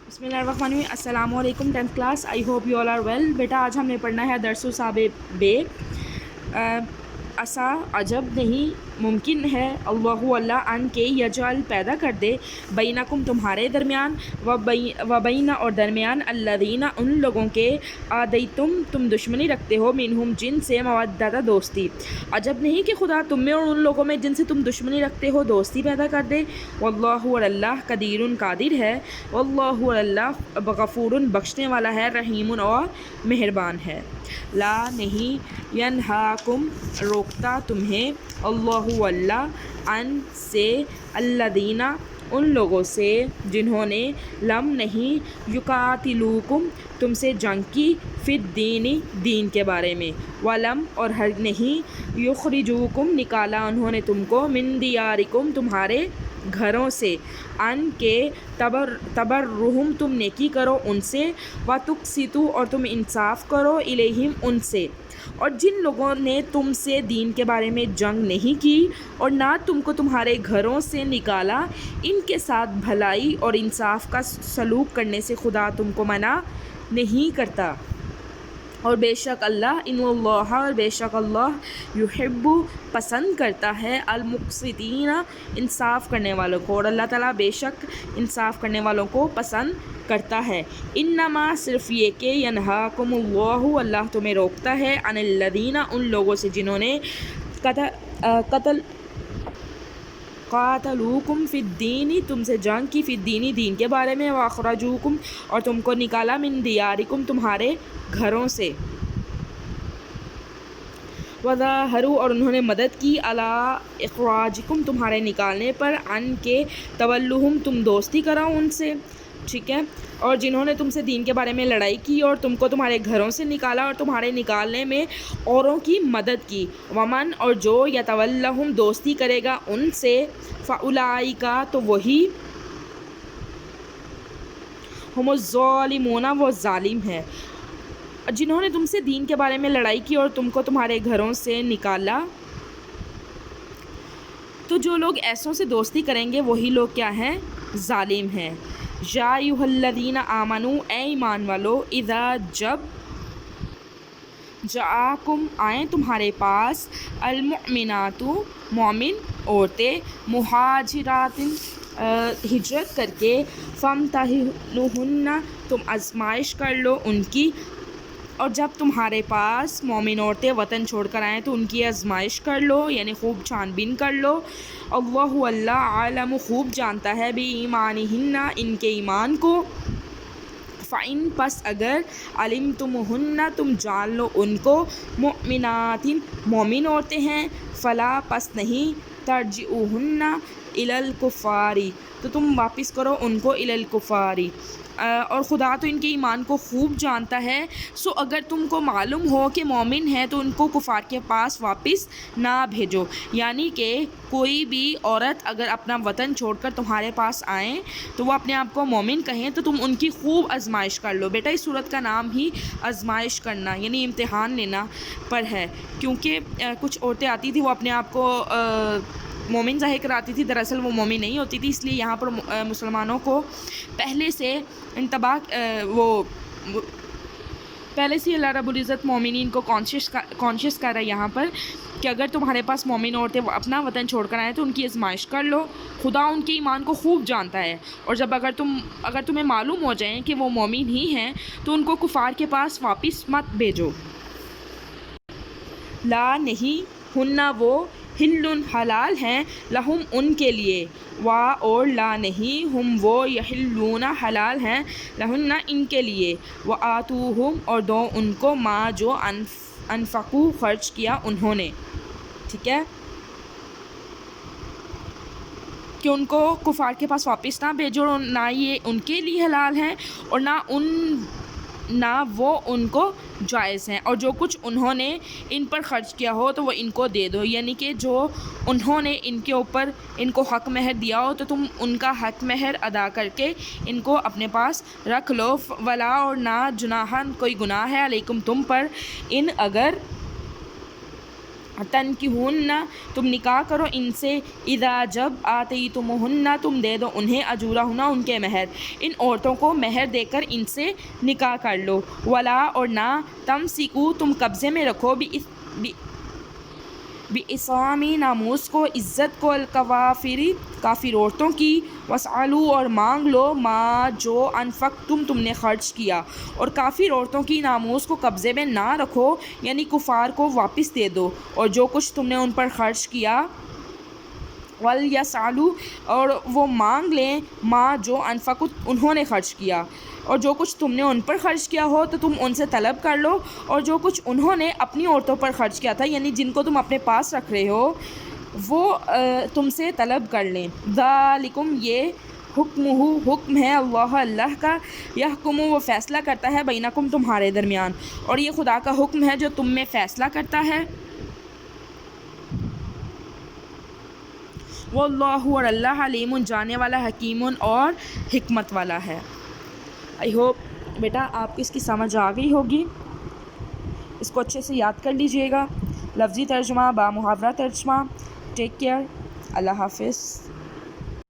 بسم اللہ الرحمن الرحیم. السلام علیکم 10th class. I hope you all are well. بیٹا آج ہم نے پڑھنا ہے درس و صاب بے. اسا عجب نہیں ممکن ہے اللہ ان کے یجعل پیدا کر دے بینکم تمہارے درمیان و بین اور درمیان الذین ان لوگوں کے تم دشمنی رکھتے ہو منہم جن سے مودت دوستی. عجب نہیں کہ خدا تم میں اور ان لوگوں میں جن سے تم دشمنی رکھتے ہو دوستی پیدا کر دے. واللہ اور اللہ قدیر قادر ہے. واللہ اور اللہ غفور بخشنے والا ہے. رحیم اور مہربان ہے. لا نہیں ینہاکم روکتا تمہیں اللہ اللہ ان سے الذین ان لوگوں سے جنہوں نے لم نہیں یقاتلوکم تم سے جنگ کی فی الدین دین کے بارے میں ولم اور ہر نہیں یخرجوکم نکالا انہوں نے تم کو من دیارکم تمہارے گھروں سے ان کے تبرہم تم نیکی کرو ان سے وتقسطوا اور تم انصاف کرو الیہم ان سے. اور جن لوگوں نے تم سے دین کے بارے میں جنگ نہیں کی اور نہ تم کو تمہارے گھروں سے نکالا ان کے ساتھ بھلائی اور انصاف کا سلوک کرنے سے خدا تم کو منع نہیں کرتا. اور بے شک اللہ ان اللہ اور بے شک اللہ یحب پسند کرتا ہے المقسطین انصاف کرنے والوں کو. اور اللہ تعالیٰ بے شک انصاف کرنے والوں کو پسند کرتا ہے. انما صرف یہ کہ ینہاکم اللہ تمہیں روکتا ہے عن الذین ان لوگوں سے جنہوں نے قاتلوکم فی الدین تم سے جنگ کی فی الدین دین کے بارے میں واخرجوکم اور تم کو نکالا من دیارکم تمہارے گھروں سے وظاہروا اور انہوں نے مدد کی علی اخراجکم تمہارے نکالنے پر ان کے تولہم تم دوستی کراؤ ان سے. ٹھیک ہے. اور جنہوں نے تم سے دین کے بارے میں لڑائی کی اور تم کو تمہارے گھروں سے نکالا اور تمہارے نکالنے میں اوروں کی مدد کی. ومن اور جو یتولہم دوستی کرے گا ان سے فاولئک تو وہی ہم الظالمون وہ ظالم ہے. جنہوں نے تم سے دین کے بارے میں لڑائی کی اور تم کو تمہارے گھروں سے نکالا تو جو لوگ ایسوں سے دوستی کریں گے وہی لوگ کیا ہیں؟ ظالم ہیں. یا ایھا الذین آمنوا اے ایمان والو اذا جب جاءکم آئیں تمہارے پاس المؤمنات مومن عورتیں مہاجرات ہجرت کر کے فامتحنوہن تم آزمائش کر لو ان کی. اور جب تمہارے پاس مومن عورتیں وطن چھوڑ کر آئیں تو ان کی آزمائش کر لو یعنی خوب چھان بین کر لو. اللہ عالم خوب جانتا ہے بی ایمانہن ان کے ایمان کو. فَإِن پس اگر علمتمہن تم جان لو ان کو مؤمنات مومن عورتیں ہیں فلا پس نہیں ترجعوہن الی الکفار تو تم واپس کرو ان کو الی الکفار. اور خدا تو ان کے ایمان کو خوب جانتا ہے. سو اگر تم کو معلوم ہو کہ مومن ہے تو ان کو کفار کے پاس واپس نہ بھیجو. یعنی کہ کوئی بھی عورت اگر اپنا وطن چھوڑ کر تمہارے پاس آئیں تو وہ اپنے آپ کو مومن کہیں تو تم ان کی خوب آزمائش کر لو. بیٹا اس صورت کا نام ہی آزمائش کرنا یعنی امتحان لینا پر ہے. کیونکہ کچھ عورتیں آتی تھیں وہ اپنے آپ کو مومن ظاہر کراتی تھی دراصل وہ مومن نہیں ہوتی تھی. اس لیے یہاں پر مسلمانوں کو پہلے سے پہلے سے اللہ رب العزت مومنین کو کانشیس کر رہا ہے یہاں پر کہ اگر تمہارے پاس مومن عورتیں اپنا وطن چھوڑ کر آئیں تو ان کی آزمائش کر لو. خدا ان کے ایمان کو خوب جانتا ہے. اور جب اگر تمہیں معلوم ہو جائیں کہ وہ مومن ہی ہیں تو ان کو کفار کے پاس واپس مت بھیجو. لا نہیں ہن وہ حل حلال ہیں لہم ان کے لیے وا اور لا نہیں ہم وہ یحلون حلال ہیں لہن ان کے لیے وآتوہم اور دو ان کو ما جو انفقو خرچ کیا انہوں نے. ٹھیک ہے. کہ ان کو کفار کے پاس واپس نہ بھیجو. نہ یہ ان کے لیے حلال ہیں اور نہ وہ ان کو جائز ہیں. اور جو کچھ انہوں نے ان پر خرچ کیا ہو تو وہ ان کو دے دو. یعنی کہ جو انہوں نے ان کے اوپر ان کو حق مہر دیا ہو تو تم ان کا حق مہر ادا کر کے ان کو اپنے پاس رکھ لو. ولا اور نہ جناح کوئی گناہ ہے علیکم تم پر ان اگر تنکحون تم نکاح کرو ان سے، اذا جب آتیتموہن تم دے دو انہیں، اجورہن ان کے مہر، ان عورتوں کو مہر دے کر ان سے نکاح کر لو، ولا اور نہ تمسکو تم قبضے میں رکھو بعصام ناموس کو، عزت کو، الکوافر کافر عورتوں کی، واسألو اور مانگ لو ما جو انفقتم تم نے خرچ کیا، اور کافر عورتوں کی ناموس کو قبضے میں نہ رکھو، یعنی کفار کو واپس دے دو، اور جو کچھ تم نے ان پر خرچ کیا، ولیسألو اور وہ مانگ لیں ما جو انفقت انہوں نے خرچ کیا، اور جو کچھ تم نے ان پر خرچ کیا ہو تو تم ان سے طلب کر لو، اور جو کچھ انہوں نے اپنی عورتوں پر خرچ کیا تھا یعنی جن کو تم اپنے پاس رکھ رہے ہو وہ تم سے طلب کر لیں۔ ذالکم یہ حکم ہے اللہ کا، یحکم وہ فیصلہ کرتا ہے بینکم تمہارے درمیان، اور یہ خدا کا حکم ہے جو تم میں فیصلہ کرتا ہے۔ واللہ اور اللہ علیم جانے والا، حکیم اور حکمت والا ہے۔ آئی ہوپ بیٹا آپ کو اس کی سمجھ آ گئی ہوگی، اس کو اچھے سے یاد کر لیجئے گا، لفظی ترجمہ با محاورہ ترجمہ۔ ٹیک کیئر، اللہ حافظ۔